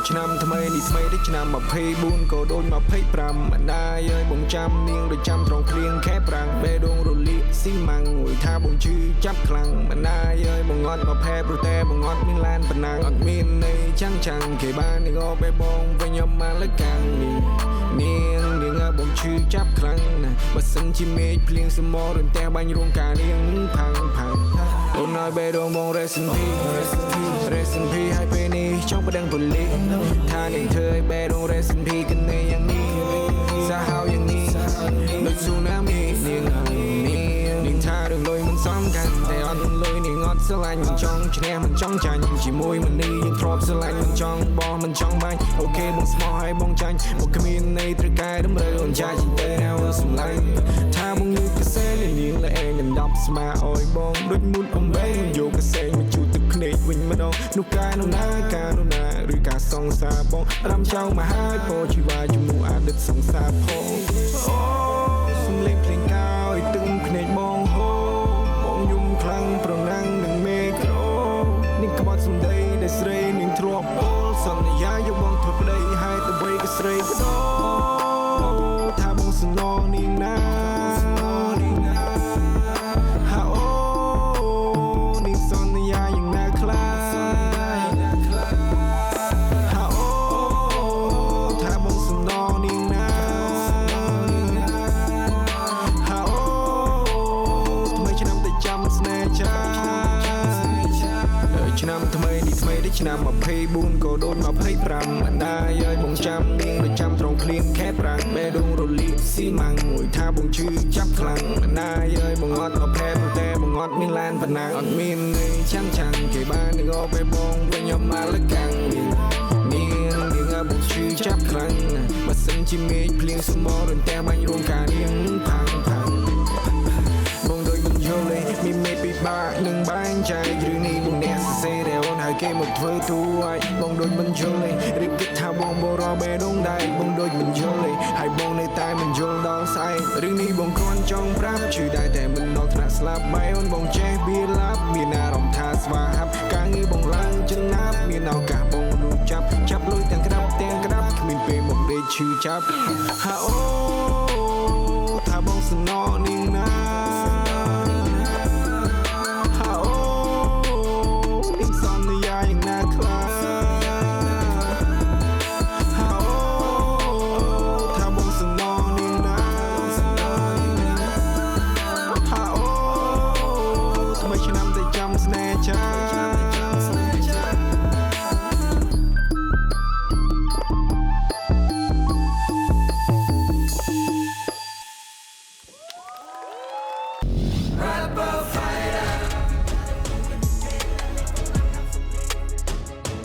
ឆ្នាំថ្មីនេះថ្មីដូចឆ្នាំ24ក៏ដូច25មិនដាយអើយបងចាំនាងដូចចាំត្រង់ភ្លៀងខែប្រាំងបេះដូងរលាកស៊ីម៉ាំងងួយថាបងជឿចាប់ខ្លាំងមិនដាយអើយបងអត់មកផែព្រោះតែបងអត់មានឡានប៉ុណ្ណាអត់មានន័យចាំងគេបាននេះក៏បេះបងវិញខ្ញុំមកលើកាំងនាងបងជឿចាប់ខ្លាំងណាស់បើសិនជាមេឃភ្លៀងសមររន្ទះបាញ់រោងការនាងផាំងអូនឲ្យបេះដូងបង rest in peace ឲ្យពេលនេះចង់ប្តឹងប៉ូលីសថានាងធ្វើឲ្យបេះដូង rest in peace គណេយ៉ាងនេះសាហាវយ៉ាងនេះដូចស៊ូណាមីនាងថារឿងលុយមិនសំខាន់តែអត់លុយនាងអត់ស្រឡាញ់មិនចង់ឈ្នះមិនចង់ចាញ់ជាមួយមនីយើងធ្លាប់ស្រឡាញ់មិនចង់បោះមិនចង់បាញ់អូខេបងស្មោះឲ្យបងចាញ់មកគ្មានន័យត្រូវកែតម្រូវអូនចាច់ទៅណាសំឡាញ់ថាបងងឺកសែនាងលែងដណ្ដប់ស្មាអោយបងដូចមុនអំបែងយកកសែមកជូតទឹកភ្នែកវិញម្ដងនោះកាលណាឬការសង្សារបងរំចៅមកហើយពោជីវ៉ាជាមួយអតីតសង្សារផងអូសំលេងភ្លេងកោយទឹកភ្នែកបងហូបងយំខ្លាំងប្រណាំងនឹងមេក្រូនាងក្បត់សំដីដែលស្រីនាងធ្លាប់ពោលសន្យាយកបងធ្វើប្តីហើយទៅបីក៏ស្រីបដោថាបងសំណងនាងណាហាអូនាងសន្យាយ៉ាងណាខ្លាហាអូថាបងសំណងនាងណាហាអូថ្មីឆ្នាំតែចាំស្នេហ៍ចាឆ្នាំថ្មីនេះថ្មីដូចឆ្នាំ24ក៏ដូច25មិនដាយអើយបងចាំនាងដូចចាំត្រង់ភ្លៀងខែប្រាំងបេះដូងរលាកស៊ីម៉ាំងមួយថាបងជឿចាប់ខ្លាំងមិនដាយអើយបងអត់មកផែព្រោះតែបងអត់មានឡានប៉ុណ្ណាអត់មានន័យចាំងគេបាននឹងអបេះបងវិញខ្ញុំមកលើកាំងនាងបងជឿចាប់ខ្លាំងបើសិនជាមេឃភ្លៀងសមររន្ទះបាញ់រោងការនាងផាំងបងដូចមិនយល់ទេមានមេពិបាកនឹងបែងចែករឿងនេះបងអ្នកសរសេរតែអូនហើយគេមកធ្វើទូឲ្យបងដូចមិនយល់ទេឬគិតថាបងបរបេះដូងដែរបងដូចមិនយល់ទេហើយបងនៅតែមិនយល់ដល់ស្អែករឿងនេះបងគ្រាន់ចង់ប្រាប់ជឿដែរតែមិនដល់ថ្នាក់ស្លាប់បែអូនបងចេះបៀឡាប់មានអារម្មណ៍ថាស្វាហាប់ការងារបងឡើងចំណាប់មានឱកាសបងរួចចាប់លុយទាំងក្តាប់គ្មានពេលមកដេកឈឺចាប់ហាអូថាបងសំណងនាងណា